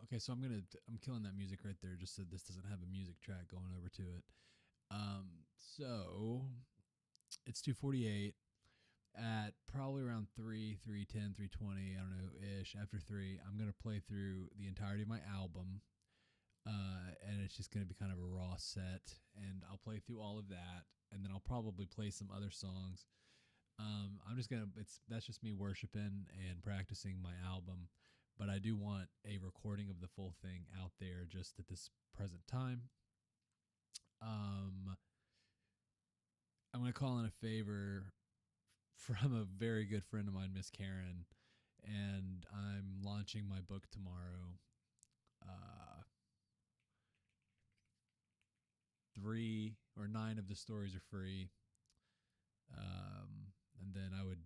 Okay, so I'm killing that music right there just so this doesn't have a music track going over to it. So it's 2:48 at probably around 3:10, 3:20, I don't know ish. After 3, I'm gonna play through the entirety of my album, and it's just gonna be kind of a raw set, and I'll play through all of that, and then I'll probably play some other songs. I'm just gonna it's that's just me worshiping and practicing my album, but I do want a recording of the full thing out there just at this present time. Um, I'm gonna call in a favor from a very good friend of mine, Miss Karen, and I'm launching my book tomorrow. Uh, 3 or 9 of the stories are free, and then I would,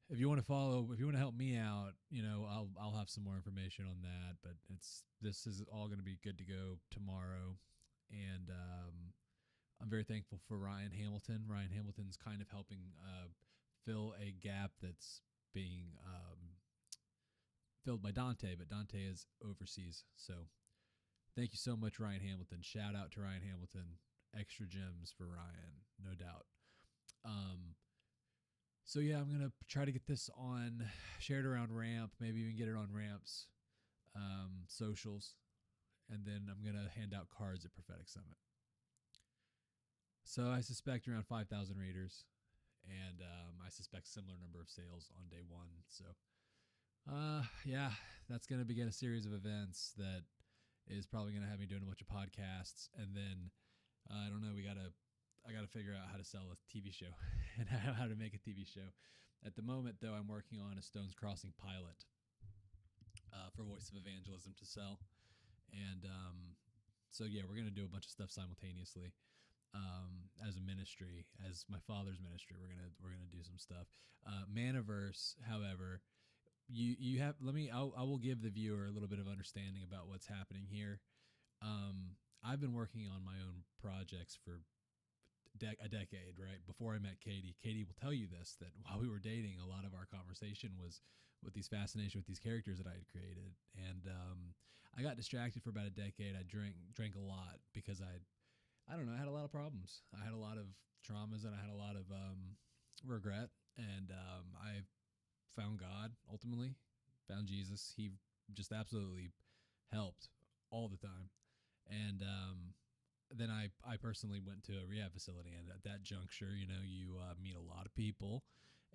if you want to follow, if you want to help me out, I'll have some more information on that. But this is all going to be good to go tomorrow, and I'm very thankful for Ryan Hamilton. Ryan Hamilton's kind of helping fill a gap that's being filled by Dante, but Dante is overseas. So thank you so much, Ryan Hamilton. Shout out to Ryan Hamilton. Extra gems for Ryan, no doubt. So yeah, I'm gonna try to get this on, shared around Ramp, maybe even get it on Ramp's socials, and then I'm gonna hand out cards at Prophetic Summit. So I suspect around 5,000 readers, and I suspect similar number of sales on day one. So yeah, that's gonna begin a series of events that is probably gonna have me doing a bunch of podcasts, and then I don't know. I gotta figure out how to sell a TV show and how to make a TV show. At the moment, though, I'm working on a Stones Crossing pilot for Voice of Evangelism to sell, and so yeah, we're gonna do a bunch of stuff simultaneously as a ministry, as my father's ministry. We're gonna do some stuff. Manaverse, however, you have I will give the viewer a little bit of understanding about what's happening here. I've been working on my own projects for a decade, right? Before I met Katie. Katie will tell you this, that while we were dating, a lot of our conversation was with these fascination with these characters that I had created. And I got distracted for about a decade. I drank a lot because I don't know, I had a lot of problems. I had a lot of traumas, and I had a lot of regret. And I found God, ultimately, found Jesus. He just absolutely helped all the time. And then I personally went to a rehab facility, and at that juncture, you meet a lot of people,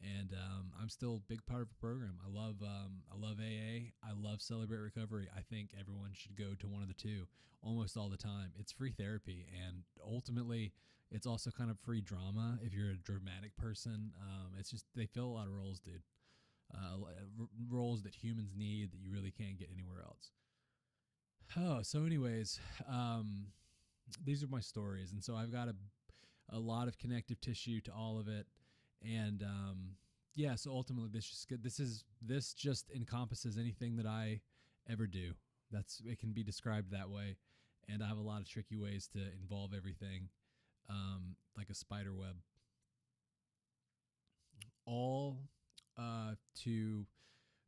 and I'm still a big part of the program. I love AA. I love Celebrate Recovery. I think everyone should go to one of the two almost all the time. It's free therapy, and ultimately, it's also kind of free drama if you're a dramatic person. It's just they fill a lot of roles, dude. Roles that humans need that you really can't get anywhere else. Oh, so anyways, these are my stories, and so I've got a lot of connective tissue to all of it, and yeah. So ultimately, this just encompasses anything that I ever do. It can be described that way, and I have a lot of tricky ways to involve everything, like a spider web. All to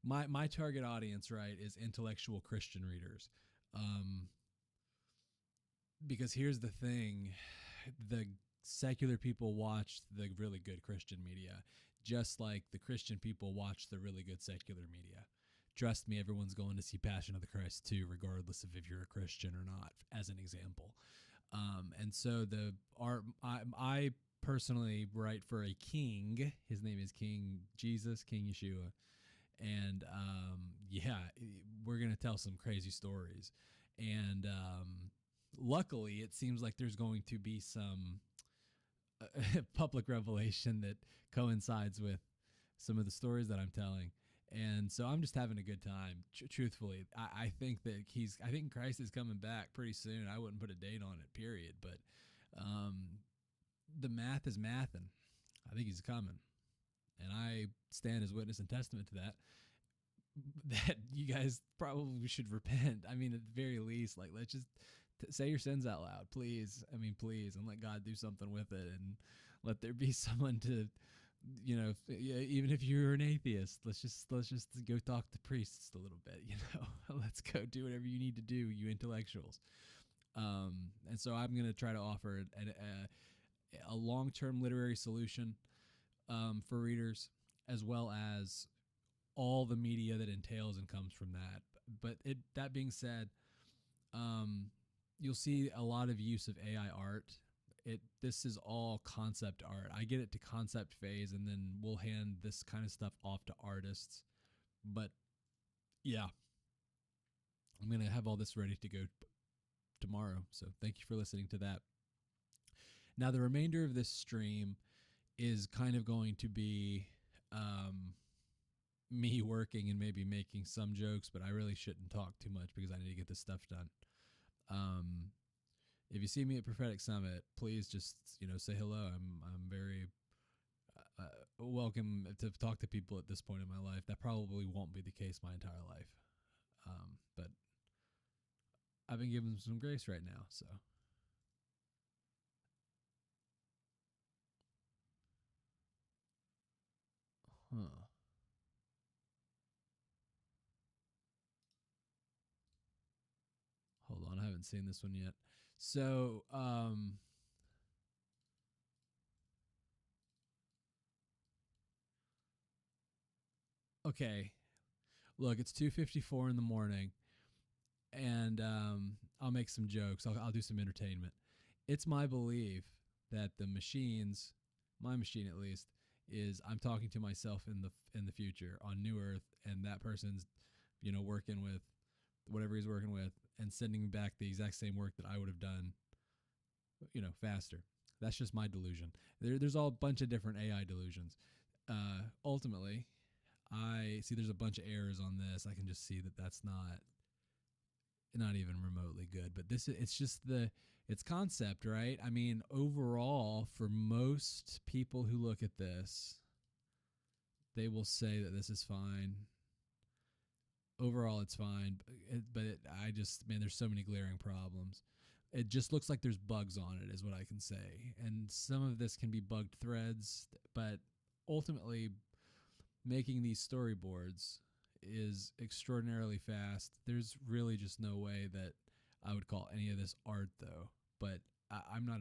my target audience, right, is intellectual Christian readers. Because here's the thing, the secular people watch the really good Christian media, just like the Christian people watch the really good secular media. Trust me, everyone's going to see Passion of the Christ too, regardless of if you're a Christian or not, as an example. And so I personally write for a king. His name is King Jesus, King Yeshua. And yeah, we're going to tell some crazy stories. And luckily, it seems like there's going to be some public revelation that coincides with some of the stories that I'm telling. And so I'm just having a good time. Truthfully, I think that I think Christ is coming back pretty soon. I wouldn't put a date on it, period. But the math is mathing. I think he's coming. And I stand as witness and testament to that you guys probably should repent. I mean, at the very least, like, let's just say your sins out loud, please. I mean, please, and let God do something with it, and let there be someone to even if you're an atheist, let's just go talk to priests a little bit. Let's go do whatever you need to do, you intellectuals. And so I'm going to try to offer a long-term literary solution for readers, as well as all the media that entails and comes from that. But that being said, you'll see a lot of use of AI art. This is all concept art. I get it to concept phase, and then we'll hand this kind of stuff off to artists. But yeah, I'm gonna have all this ready to go tomorrow. So thank you for listening to that. Now the remainder of this stream is kind of going to be me working and maybe making some jokes, but I really shouldn't talk too much because I need to get this stuff done. If you see me at Prophetic Summit, please just say hello. I'm very welcome to talk to people at this point in my life. That probably won't be the case my entire life, but I've been given some grace right now. So, hold on, I haven't seen this one yet. So, okay, look, it's 2:54 in the morning, and I'll make some jokes. I'll do some entertainment. It's my belief that the machines, my machine at least, is I'm talking to myself in the future on New Earth, and that person's working with whatever he's working with and sending me back the exact same work that I would have done faster. That's just my delusion. There's all a bunch of different AI delusions. Ultimately, I see there's a bunch of errors on this. I can just see that that's not even remotely good. But it's concept, right? I mean, overall, for most people who look at this, they will say that this is fine. Overall, it's fine, but there's so many glaring problems. It just looks like there's bugs on it, is what I can say. And some of this can be bugged threads, but ultimately, making these storyboards is extraordinarily fast. There's really just no way that I would call any of this art, though. But I'm not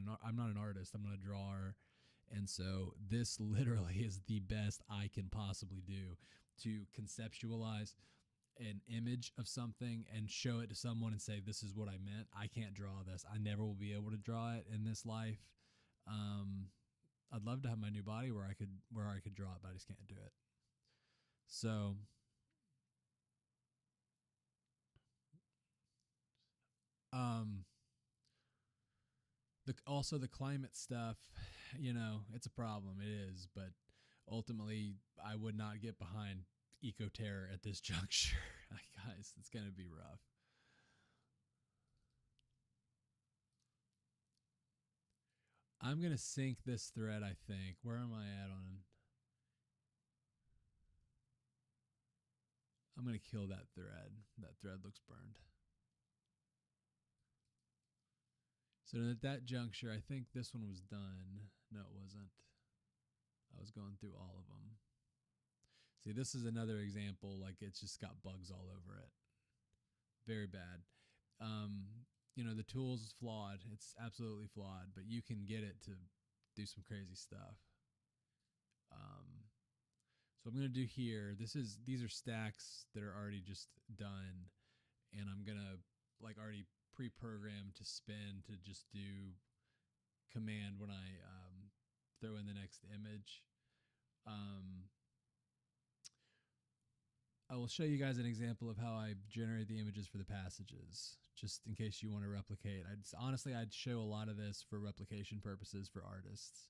an artist. I'm not a drawer, and so this literally is the best I can possibly do to conceptualize an image of something and show it to someone and say, this is what I meant. I can't draw this. I never will be able to draw it in this life. I'd love to have my new body where I could draw it, but I just can't do it. So also the climate stuff, it's a problem. It is, but ultimately I would not get behind eco terror at this juncture. Guys, it's gonna be rough. I'm gonna sync this thread, I think. Where am I at on? I'm gonna kill that thread. That thread looks burned. So at that juncture, I think this one was done. No, it wasn't. I was going through all of them. See, this is another example. Like, it's just got bugs all over it. Very bad. The tools is flawed. It's absolutely flawed, but you can get it to do some crazy stuff. So I'm going to do here. These are stacks that are already just done, and I'm going to already pre-program to spin to just do command when I throw in the next image. I will show you guys an example of how I generate the images for the passages, just in case you want to replicate. I'd show a lot of this for replication purposes for artists.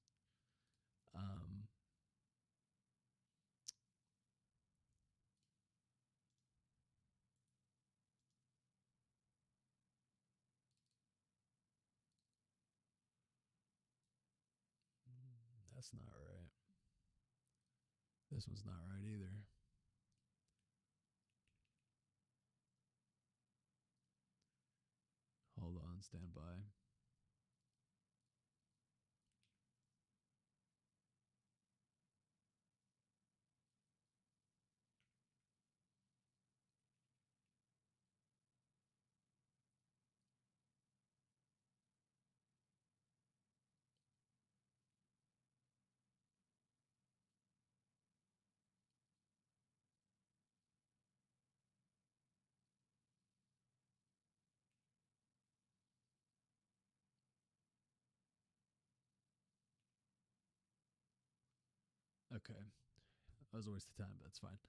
That's not right. This one's not right either. Hold on, stand by. Okay. That was a waste of time, but that's fine.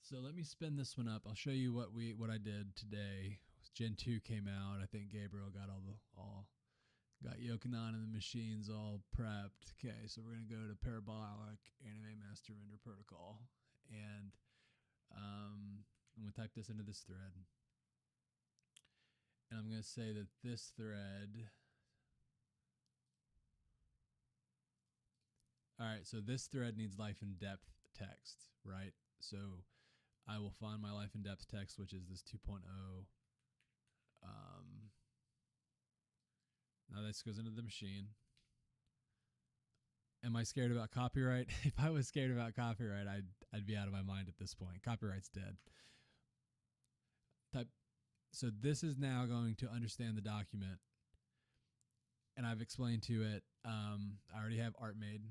So let me spin this one up. I'll show you what I did today. Gen 2 came out. I think Gabriel got got Yokonan and the machines all prepped. Okay, so we're gonna go to Parabolic Anime Master Render Protocol, and I'm gonna type this into this thread, and I'm gonna say that this thread. All right, so this thread needs life and depth text, right? So I will find my life and depth text, which is this 2.0. Now this goes into the machine. Am I scared about copyright? If I was scared about copyright, I'd be out of my mind at this point. Copyright's dead. So this is now going to understand the document, and I've explained to it. I already have art made.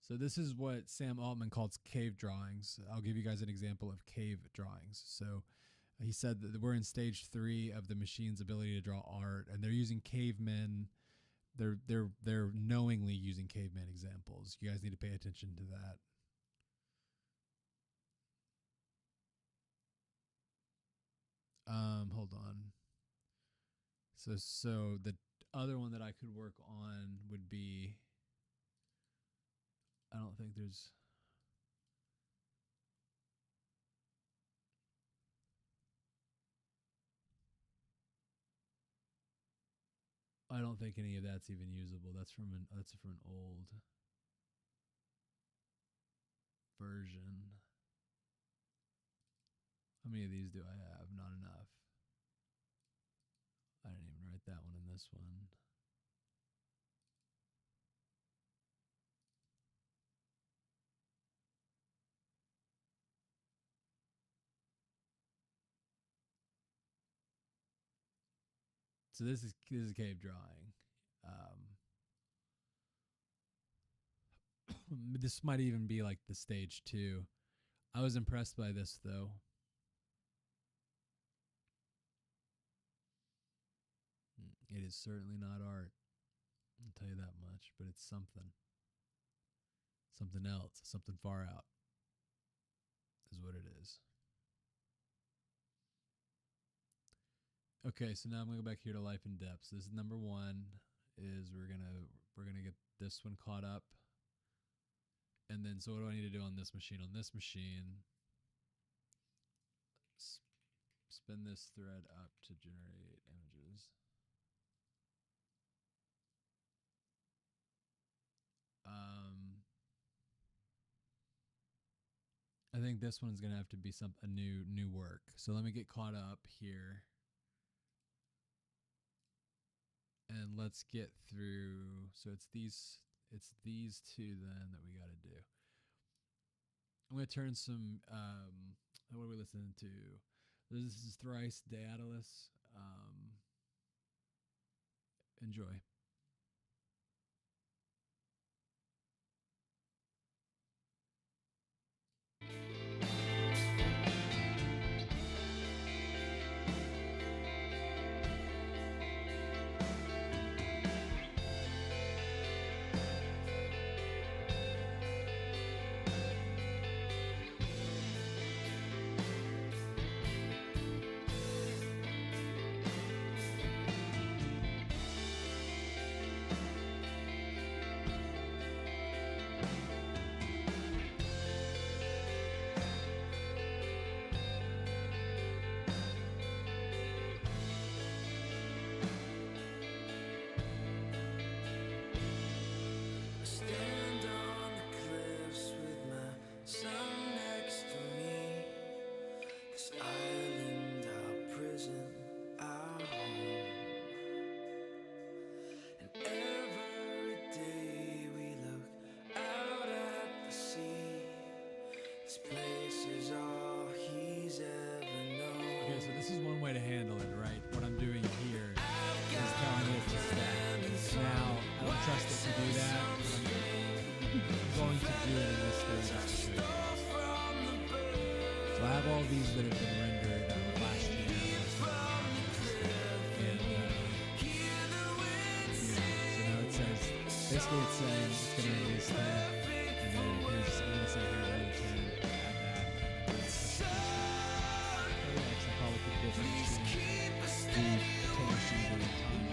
So this is what Sam Altman calls cave drawings. I'll give you guys an example of cave drawings. So he said that we're in stage 3 of the machine's ability to draw art, and they're using cavemen. They're knowingly using caveman examples. You guys need to pay attention to that. Hold on. So the other one that I could work on would be, I don't think there's, I don't think any of that's even usable. That's from an old version. How many of these do I have? Not enough. I didn't even write that one in this one. So this is cave drawing. This might even be like the stage 2. I was impressed by this though. It is certainly not art. I'll tell you that much, but it's something. Something else, something far out is what it is. Okay, so now I'm gonna go back here to life and depth. So this is number 1. Is we're gonna get this one caught up, and then so what do I need to do on this machine? On this machine, spin this thread up to generate images. I think this one's gonna have to be a new work. So let me get caught up here. And let's get through. So it's these 2 then that we got to do. I'm going to turn some, what are we listening to? This is Thrice Daedalus. Enjoy. All these that have been rendered last year. And so now it says basically it's saying it's going to release 10, and then here's, I'm going to say here's another 10, add that, and then push it. Oh yeah, because I probably put the difference between the potato sheet and the time.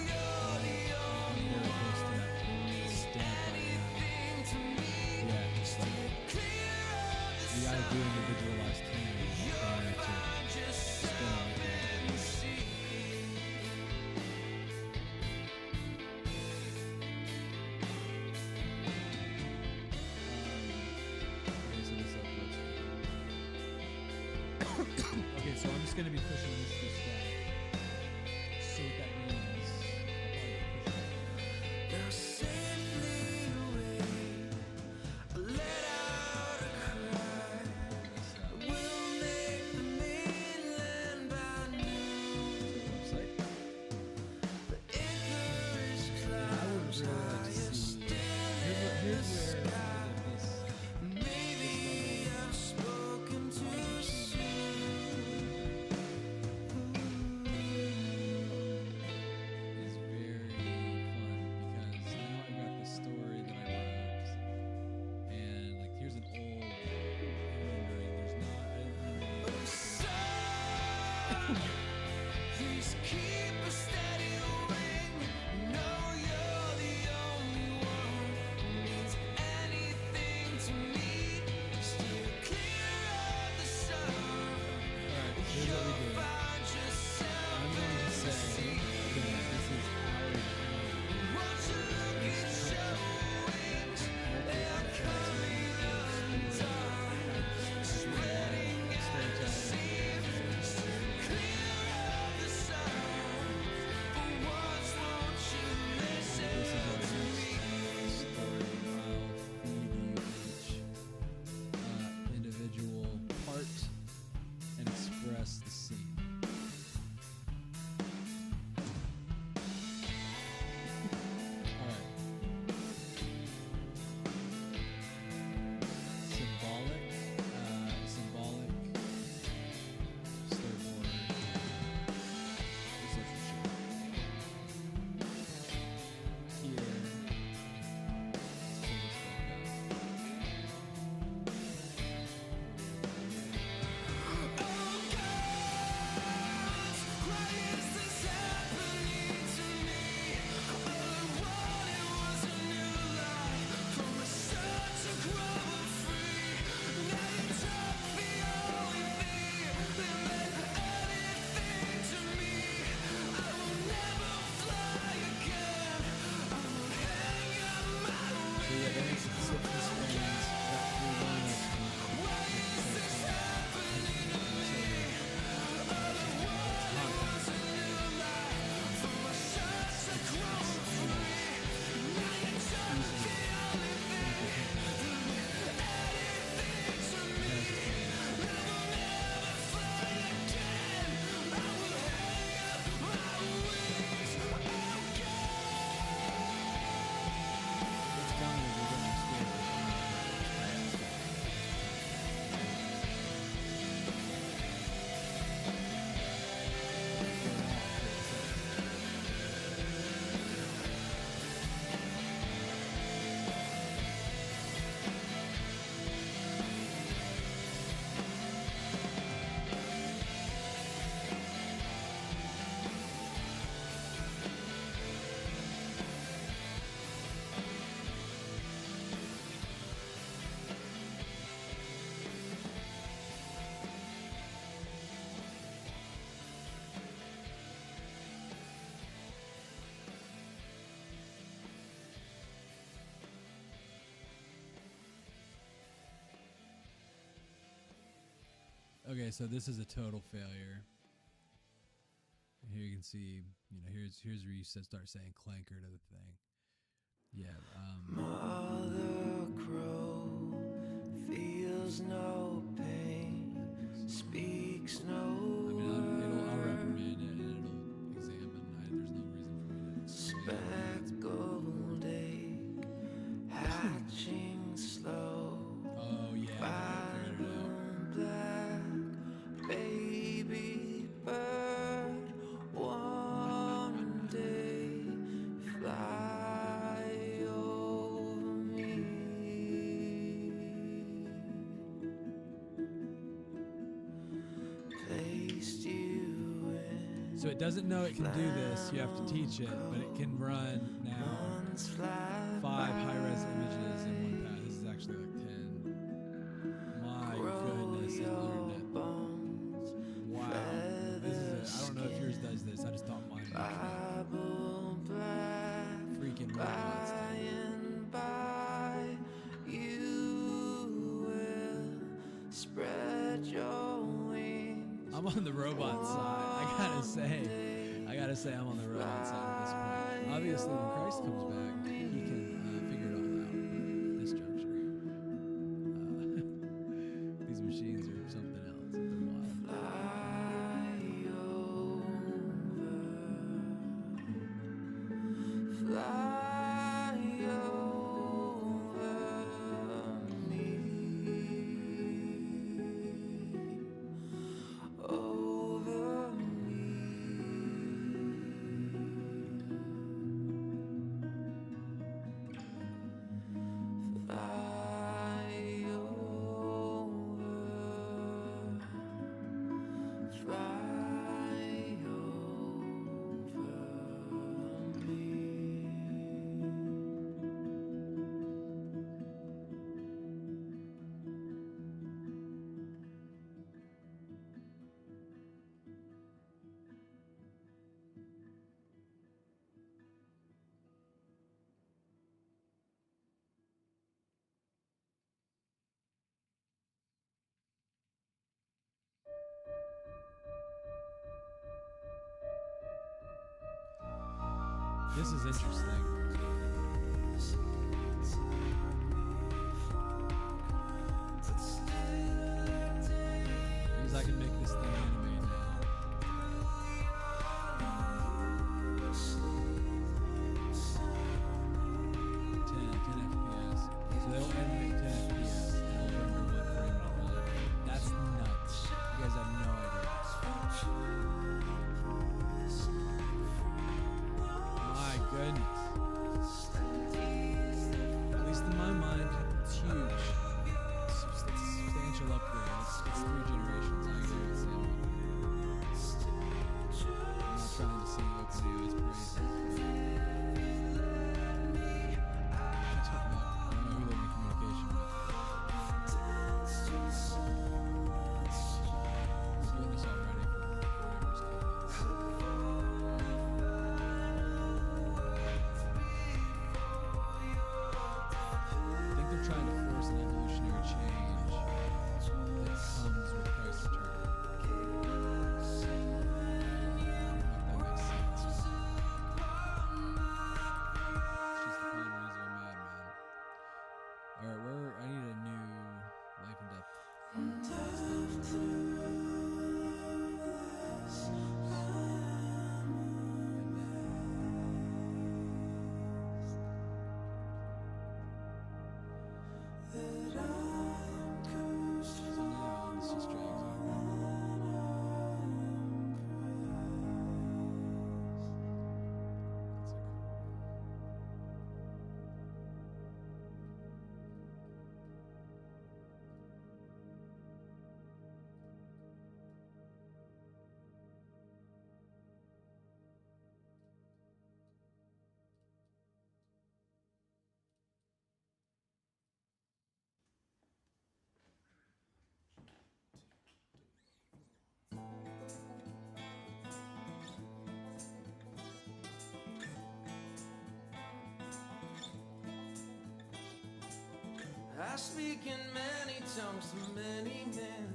I'm very close to that stamp right now. Yeah, it's like, you got to do individualized tuning prior to spinning it. Okay, so I'm just going to be pushing this to stop. So what that means, I'll probably push it. Okay, so this is a total failure. Here you can see, here's where you start saying clanker to the thing. Yeah. Mother crow feels no pain, speaks no I'll reprimand it and it'll examine. There's no reason for me to. speckled egg hatching slow. Oh yeah. Black baby bird, one day fly It doesn't know it can do this. You have to teach it, but it can run now 5 high-res images in one pass. This is actually like 10. My goodness, it learned it. Wow. This is I don't know if yours does this. I just thought mine would. Freaking robots. Spread your wings. I'm on the robot side. I gotta say I'm on the robot side at this point. Obviously, when Christ comes back, he can figure it all out. But at this juncture, these machines are something else. They're wild. Fly over me, over me. Fly over, fly over me. This is interesting. Because I can make this thing animate now. 10 FPS. So they'll animate 10 FPS and it'll render 1 frame at a time. That's nuts. You guys have no idea. My goodness. At least in my mind, it's huge. It's a substantial upgrade. It's 3 generations. I agree with Sam. I'm not trying to sing OpenAI's praises. I don't know who they're in communication with. We're doing this already for whatever's I think they're trying to force an evolutionary change that comes with Christ's return. I don't know if that makes sense. It's just the ponderings of a madman. Alright, I need a new life and death. So now this just drags over. That's a cool one. I speak in many tongues to many men.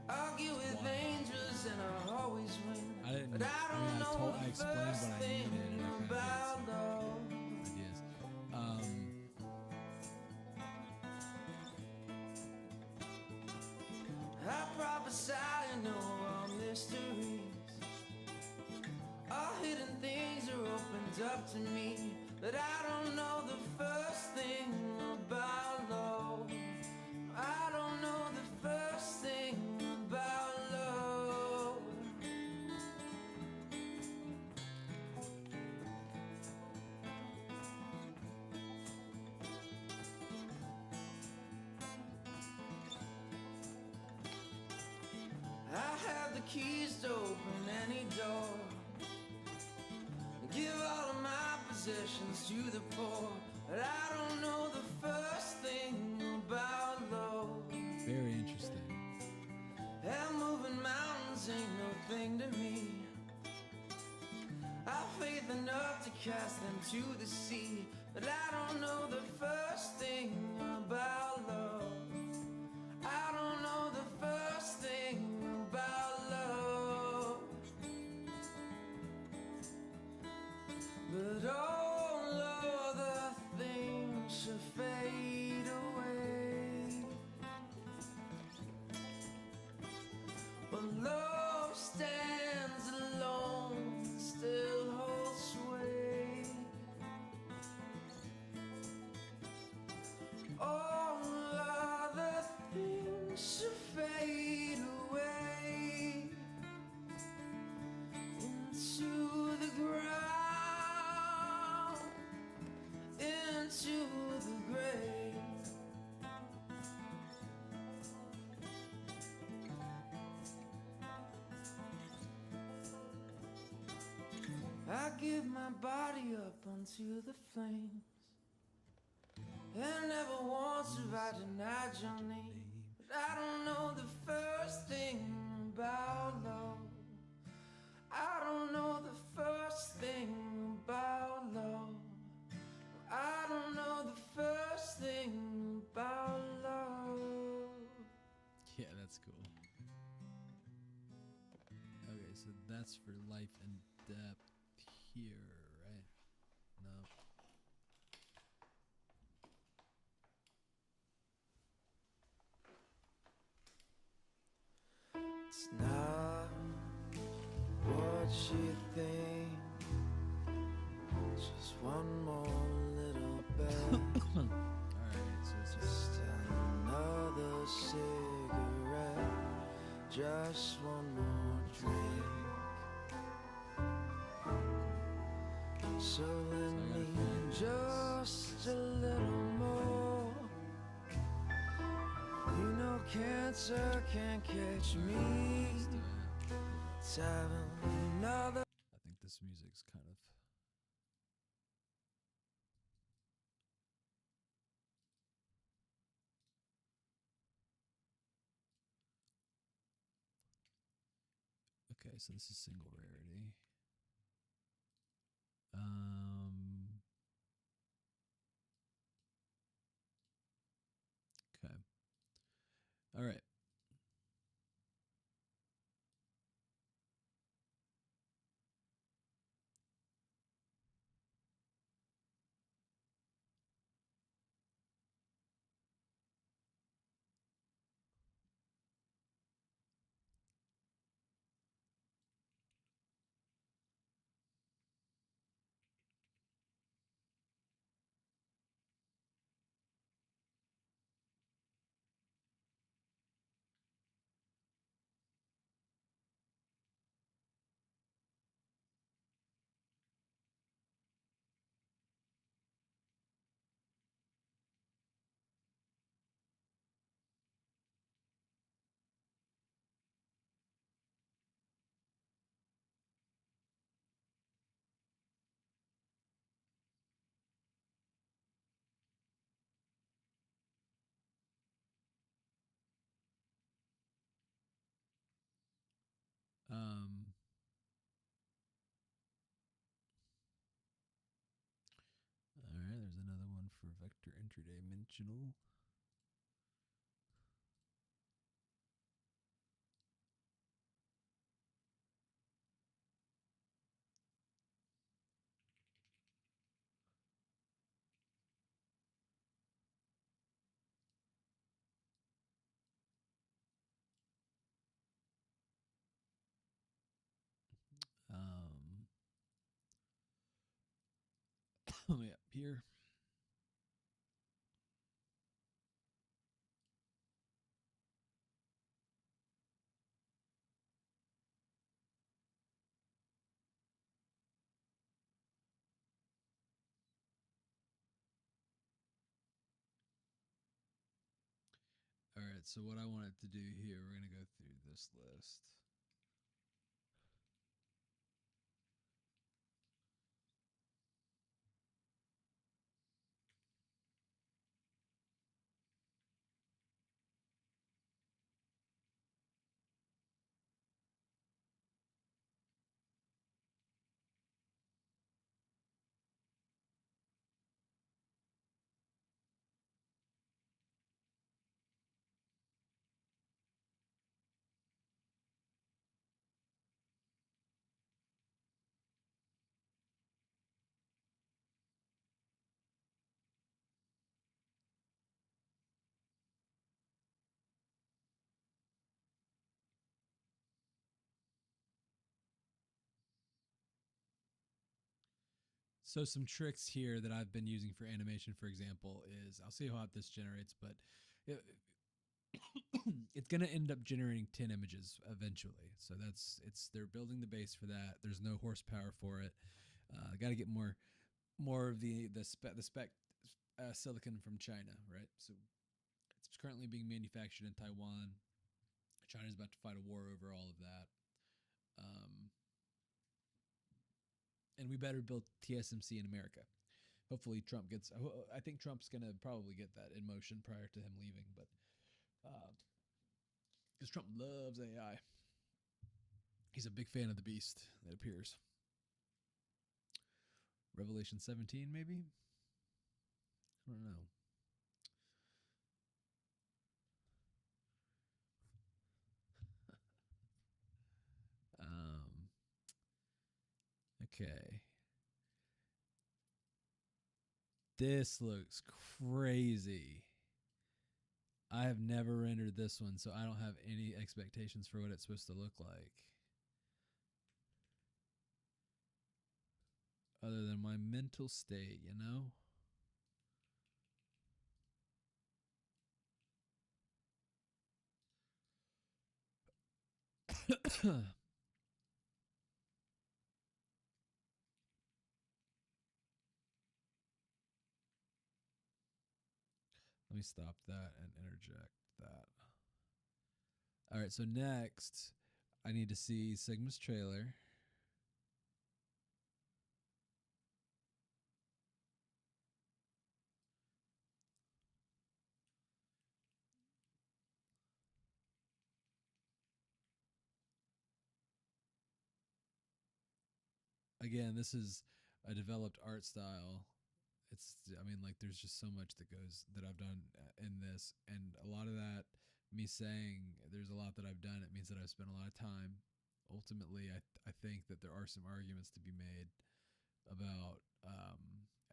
Argue with angels and I always win. I didn't. But I don't know I the explained first what I thing needed, and I kind about of love. ideas. I prophesy and know all mysteries. All hidden things are opened up to me. But I don't know the first thing about love. I don't know the first thing about love. I had have the keys to open any door. Give all of my possessions to the poor. But I don't know the first thing about love. Very interesting. And moving mountains ain't no thing to me. I've faith enough to cast them to the sea. But I don't know the first thing about love. I don't know the first thing about love. But all other things should fade away. But love stands alone, still holds sway. All other things should fade away into the ground, into the grave. I give my body up unto the flames, and never once have I denied your name. But I don't know the first thing about love. I don't know the first thing about love. I don't know the first thing about love. Yeah, that's cool. Okay, so that's for life and depth here, right? No. It's not what you think. Just one more little bit. Alright, so it's just Just another cigarette. Just one more drink. So let me just a little more. You know cancer can't catch me. let's do it. It's having another. I think this music's kind of okay, so this is single rarity. Okay. All right. Um all right, there's another one for vector interdimensional. Um Way up here. All right, so what I wanted to do here, we're going to go through this list. So some tricks here that I've been using for animation, for example, is I'll see how hot this generates, but it, it's going to end up generating 10 images eventually. So they're building the base for that. There's no horsepower for it. Got to get more of the spec silicon from China, right? So it's currently being manufactured in Taiwan. China's about to fight a war over all of that. Um, and we better build TSMC in America. Hopefully Trump gets. I think Trump's going to probably get that in motion prior to him leaving, but because Trump loves AI, he's a big fan of the beast. It appears. Revelation 17, maybe. I don't know. Um, okay. This looks crazy. I have never rendered this one, so I don't have any expectations for what it's supposed to look like. Other than my mental state, you know? Let me stop that and interject that. All right, so next, I need to see Sigma's trailer. Again, this is a developed art style. I mean, like, there's just so much that I've done in this, and a lot of that, me saying there's a lot that I've done, it means that I've spent a lot of time. Ultimately, I think that there are some arguments to be made about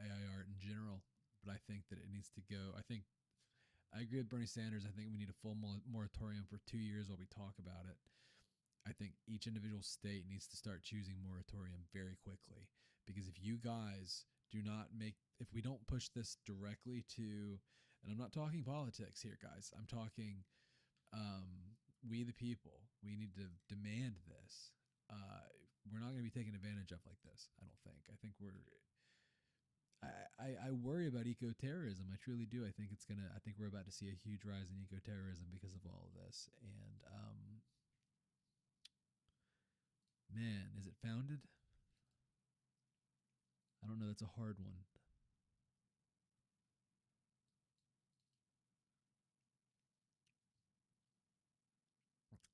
AI art in general, but I think that it needs to go. I agree with Bernie Sanders. I think we need a full moratorium for 2 years while we talk about it. I think each individual state needs to start choosing moratorium very quickly, because if you guys do not make, if we don't push this directly to, and I'm not talking politics here, guys, I'm talking we the people, we need to demand this. We're not going to be taken advantage of like this. I don't think. I think I worry about eco terrorism. I truly do. I think we're about to see a huge rise in eco terrorism because of all of this. And man, is it founded? I don't know. That's a hard one.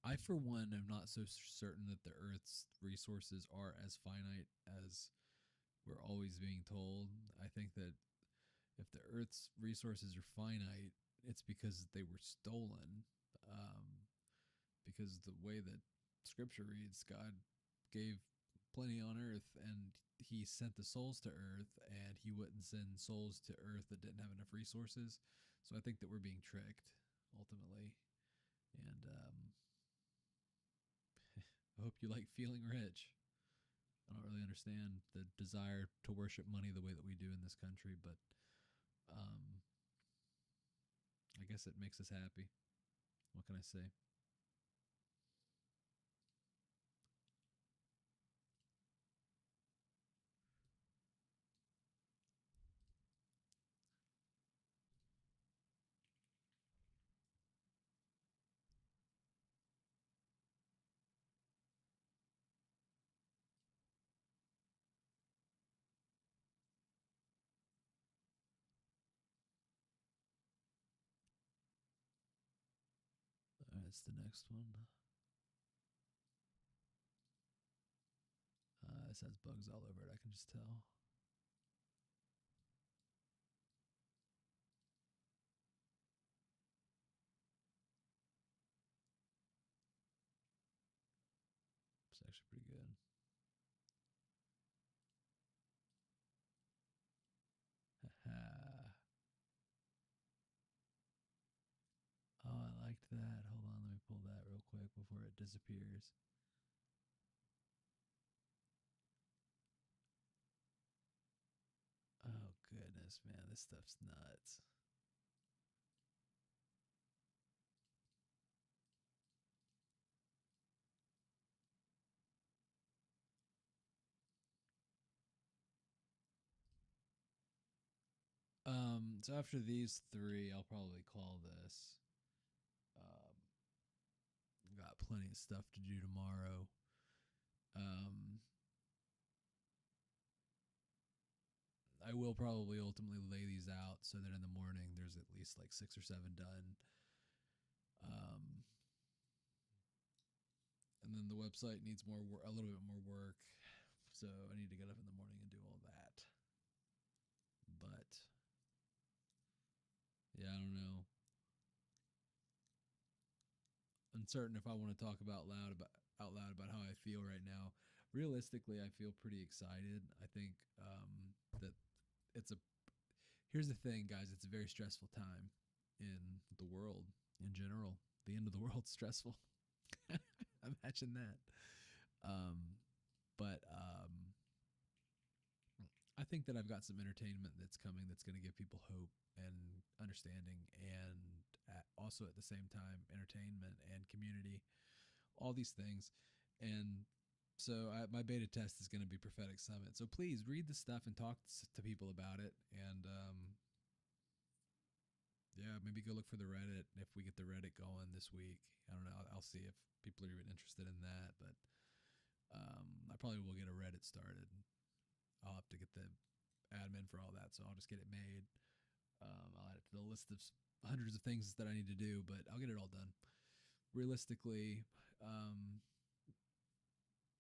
I, for one, am not so certain that the Earth's resources are as finite as we're always being told. I think that if the Earth's resources are finite, it's because they were stolen. Um, because the way that Scripture reads, God gave plenty on Earth, and He sent the souls to Earth, and He wouldn't send souls to Earth that didn't have enough resources. So I think that we're being tricked ultimately, and I hope you like feeling rich. I don't really understand the desire to worship money the way that we do in this country, but um, I guess it makes us happy. What can I say? That's the next one. This has bugs all over it. I can just tell. It's actually pretty good. Oh, I liked that. Hold on, let me pull that real quick before it disappears. goodness, man, this stuff's nuts. So after these three, I'll probably call this. Got plenty of stuff to do tomorrow. I will probably ultimately lay these out so that in the morning there's at least like 6 or 7 done. And then the website needs a little bit more work. So I need to get up in the morning and do all that. But yeah, I don't know. Uncertain if I want to talk out loud about how I feel right now. Realistically, I feel pretty excited. I think that it's a. Here's the thing, guys. It's a very stressful time in the world in general. The end of the world's stressful. Imagine that. But I think that I've got some entertainment that's coming that's going to give people hope and understanding, and also at the same time entertainment and community, all these things. And so my beta test is going to be Prophetic Summit. So please read the stuff and talk to people about it. And yeah, maybe go look for the Reddit if we get the Reddit going this week. I don't know. I'll see if people are even interested in that. But I probably will get a Reddit started. I'll have to get the admin for all that, so I'll just get it made. I'll add it to the list of hundreds of things that I need to do, but I'll get it all done. Realistically,